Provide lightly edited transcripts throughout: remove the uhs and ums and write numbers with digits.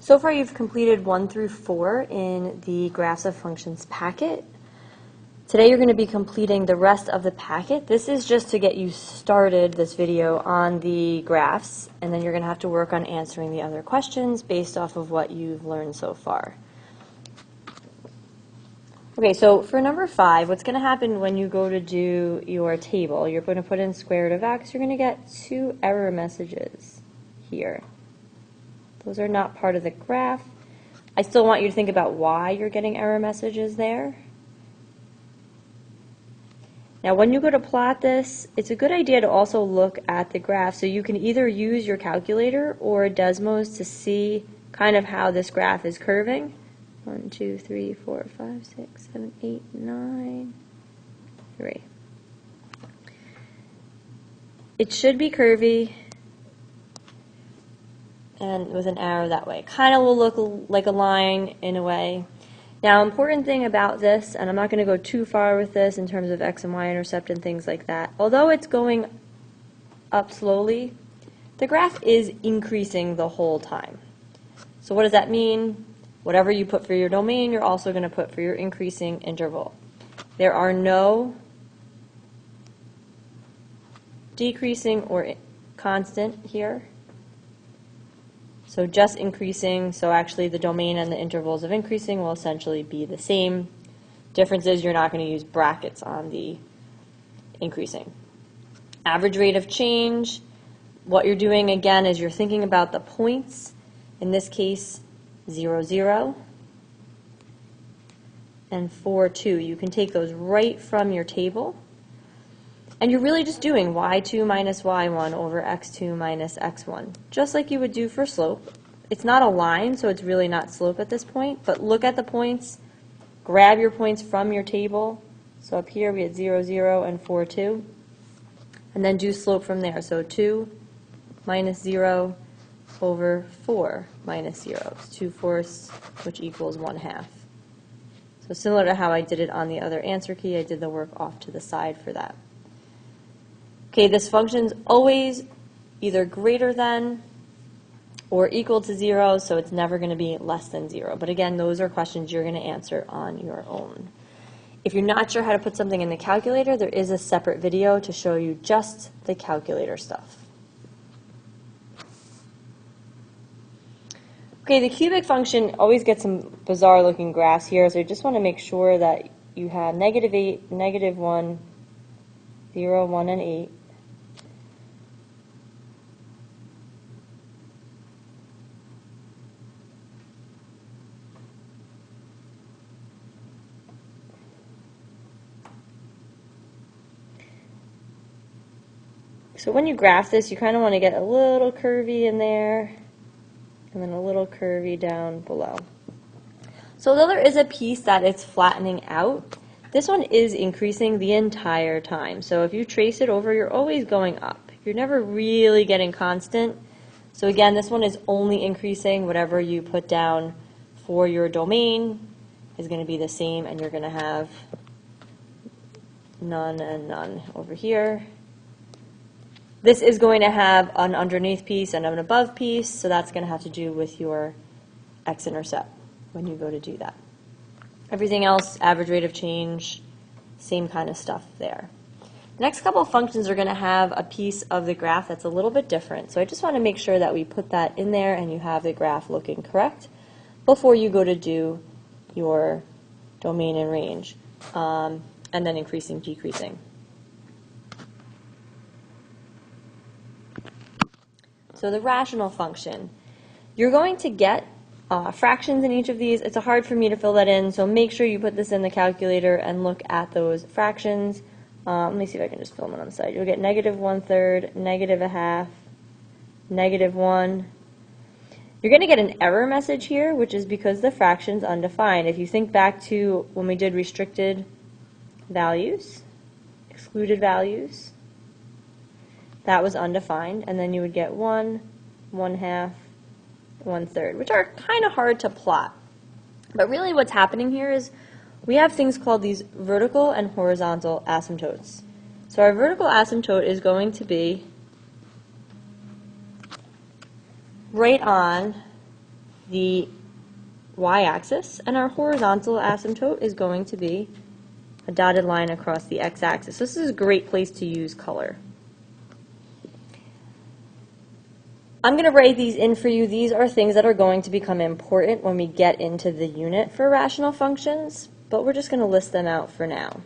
So far you've completed 1 through 4 in the Graphs of Functions packet. Today you're going to be completing the rest of the packet. This is just to get you started, this video, on the graphs, and then you're going to have to work on answering the other questions based off of what you've learned so far. Okay, so for number 5, what's going to happen when you go to do your table, you're going to put in square root of x, you're going to get 2 error messages here. Those are not part of the graph. I still want you to think about why you're getting error messages there. Now when you go to plot this, it's a good idea to also look at the graph. So you can either use your calculator or Desmos to see kind of how this graph is curving. 1, 2, 3, 4, 5, 6, 7, 8, 9, 3. It should be curvy and with an arrow that way. Kind of will look like a line in a way. Now, important thing about this, and I'm not going to go too far with this in terms of x and y intercept and things like that, although it's going up slowly, the graph is increasing the whole time. So what does that mean? Whatever you put for your domain, you're also going to put for your increasing interval. There are no decreasing or constant here. So just increasing, so actually the domain and the intervals of increasing will essentially be the same. Difference is you're not going to use brackets on the increasing. Average rate of change, what you're doing again is you're thinking about the points. In this case, 0, 0, and 4, 2. You can take those right from your table. And you're really just doing y2 minus y1 over x2 minus x1, just like you would do for slope. It's not a line, so it's really not slope at this point, but look at the points, grab your points from your table. So up here we had 0, 0, and 4, 2, and then do slope from there. So 2 minus 0 over 4 minus 0. It's 2/4, which equals 1/2. So similar to how I did it on the other answer key, I did the work off to the side for that. Okay, this function's always either greater than or equal to 0, so it's never going to be less than 0. But again, those are questions you're going to answer on your own. If you're not sure how to put something in the calculator, there is a separate video to show you just the calculator stuff. Okay, the cubic function always gets some bizarre looking graphs here, so you just want to make sure that you have -8, -1, 0, 1, and 8. So when you graph this, you kind of want to get a little curvy in there, and then a little curvy down below. So although there is a piece that it's flattening out, this one is increasing the entire time. So if you trace it over, you're always going up. You're never really getting constant. So again, this one is only increasing. Whatever you put down for your domain is going to be the same, and you're going to have none and none over here. This is going to have an underneath piece and an above piece, so that's going to have to do with your x-intercept when you go to do that. Everything else, average rate of change, same kind of stuff there. The next couple of functions are going to have a piece of the graph that's a little bit different, so I just want to make sure that we put that in there and you have the graph looking correct before you go to do your domain and range, and then increasing, decreasing. So the rational function, you're going to get fractions in each of these. It's hard for me to fill that in, so make sure you put this in the calculator and look at those fractions. Let me see if I can just fill them on the side. You'll get -1/3, -1/2, -1. You're going to get an error message here, which is because the fraction's undefined. If you think back to when we did restricted values, excluded values, that was undefined, and then you would get 1, 1/2, 1/3, which are kind of hard to plot. But really what's happening here is we have things called these vertical and horizontal asymptotes. So our vertical asymptote is going to be right on the y-axis, and our horizontal asymptote is going to be a dotted line across the x-axis. So this is a great place to use color. I'm going to write these in for you. These are things that are going to become important when we get into the unit for rational functions, but we're just going to list them out for now.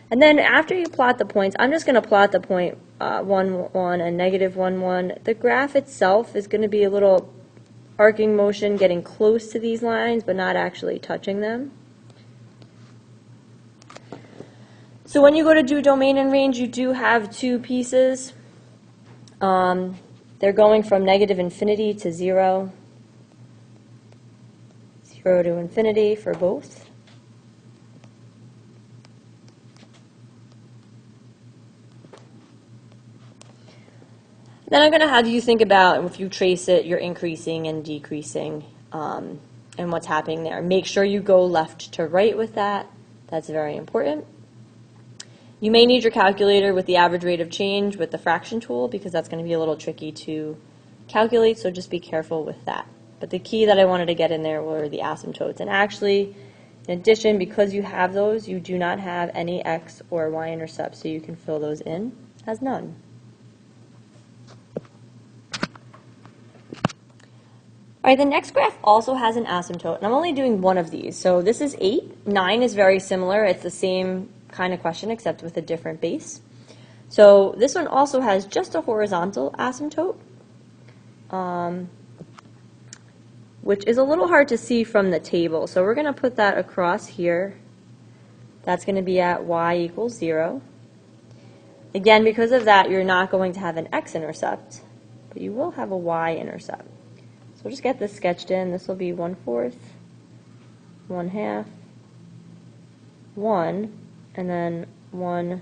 And then after you plot the points, I'm just going to plot the point 1, 1 and negative 1, 1. The graph itself is going to be a little arcing motion getting close to these lines, but not actually touching them. So when you go to do domain and range, you do have two pieces. They're going from negative infinity to 0, 0 to infinity for both. Then I'm going to have you think about, if you trace it, you're increasing and decreasing and what's happening there. Make sure you go left to right with that. That's very important. You may need your calculator with the average rate of change with the fraction tool, because that's going to be a little tricky to calculate, so just be careful with that. But the key that I wanted to get in there were the asymptotes. And actually, in addition, because you have those, you do not have any x or y-intercepts, so you can fill those in as none. All right, the next graph also has an asymptote, and I'm only doing one of these. So this is 8. 9 is very similar. It's the same kind of question except with a different base. So this one also has just a horizontal asymptote, which is a little hard to see from the table. So we're going to put that across here. That's going to be at y equals 0. Again, because of that, you're not going to have an x-intercept, but you will have a y-intercept. So we'll just get this sketched in. This will be 1/4, 1/2, 1, and then 1,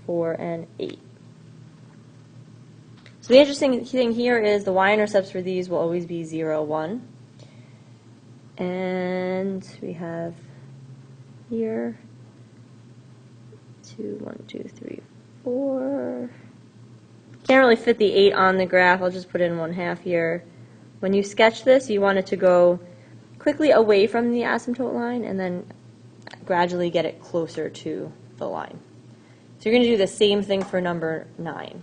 4, and 8. So the interesting thing here is the y-intercepts for these will always be 0, 1. And we have here 2, 1, 2, 3, 4. Can't really fit the 8 on the graph. I'll just put in 1/2 here. When you sketch this, you want it to go quickly away from the asymptote line and then gradually get it closer to the line. So you're going to do the same thing for number 9.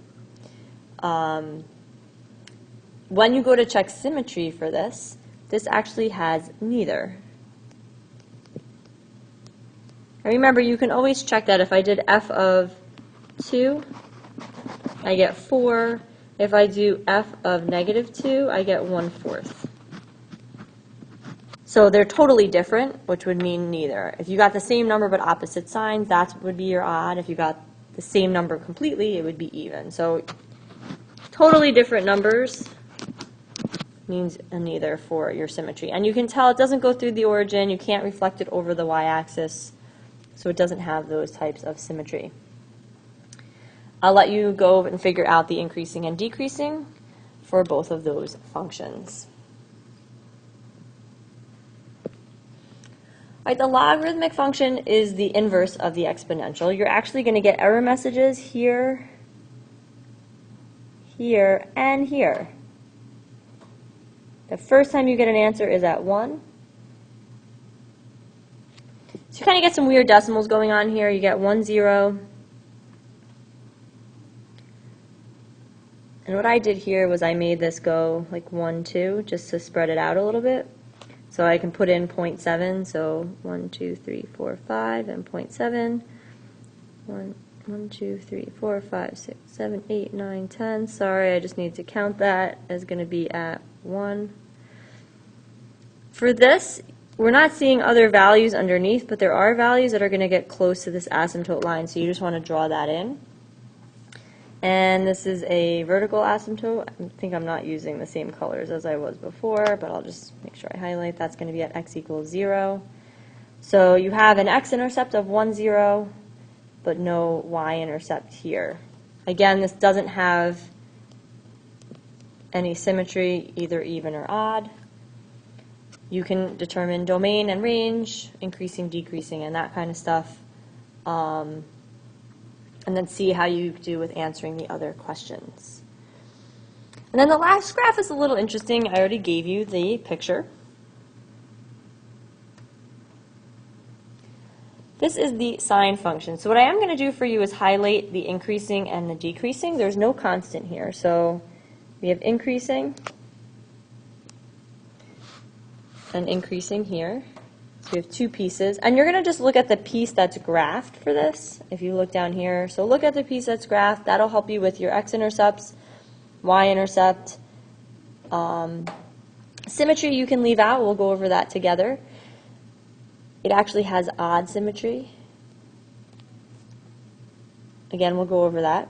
When you go to check symmetry for this, this actually has neither. And remember, you can always check that. If I did f of 2, I get 4. If I do f of negative 2, I get 1/4. So they're totally different, which would mean neither. If you got the same number but opposite signs, that would be your odd. If you got the same number completely, it would be even. So totally different numbers means a neither for your symmetry. And you can tell it doesn't go through the origin. You can't reflect it over the y-axis, so it doesn't have those types of symmetry. I'll let you go and figure out the increasing and decreasing for both of those functions. All right, the logarithmic function is the inverse of the exponential. You're actually going to get error messages here, here, and here. The first time you get an answer is at 1. So you kind of get some weird decimals going on here. You get 1, 0. And what I did here was I made this go like 1, 2, just to spread it out a little bit. So I can put in 0.7, so 1, 2, 3, 4, 5, and 0.7. 1, 2, 3, 4, 5, 6, 7, 8, 9, 10. Sorry, I just need to count that as going to be at 1. For this, we're not seeing other values underneath, but there are values that are going to get close to this asymptote line, so you just want to draw that in. And this is a vertical asymptote. I think I'm not using the same colors as I was before, but I'll just make sure I highlight. That's going to be at x equals 0. So you have an x-intercept of 1, 0, but no y-intercept here. Again, this doesn't have any symmetry, either even or odd. You can determine domain and range, increasing, decreasing, and that kind of stuff. And then see how you do with answering the other questions. And then the last graph is a little interesting. I already gave you the picture. This is the sine function. So what I am going to do for you is highlight the increasing and the decreasing. There's no constant here. So we have increasing and increasing here. So we have two pieces. And you're going to just look at the piece that's graphed for this. If you look down here. So look at the piece that's graphed. That'll help you with your x-intercepts, y-intercept. Symmetry you can leave out. We'll go over that together. It actually has odd symmetry. Again, we'll go over that.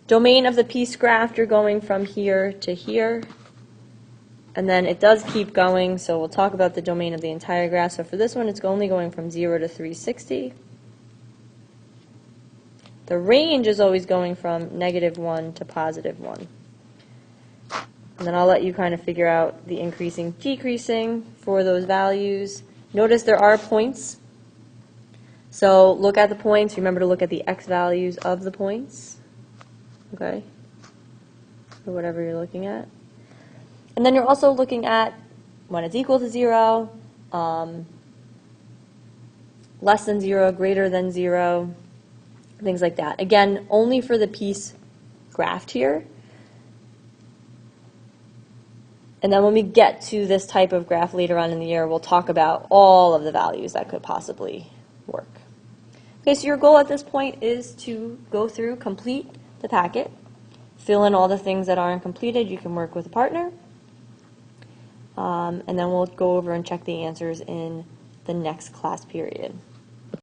Domain of the piece graph, you're going from here to here. And then it does keep going, so we'll talk about the domain of the entire graph. So for this one, it's only going from 0 to 360. The range is always going from -1 to +1. And then I'll let you kind of figure out the increasing, decreasing for those values. Notice there are points. So look at the points. Remember to look at the x values of the points. Okay? Or whatever you're looking at. And then you're also looking at when it's equal to 0, less than 0, greater than 0, things like that. Again, only for the piece graphed here. And then when we get to this type of graph later on in the year, we'll talk about all of the values that could possibly work. Okay, so your goal at this point is to go through, complete the packet, fill in all the things that aren't completed. You can work with a partner. And then we'll go over and check the answers in the next class period.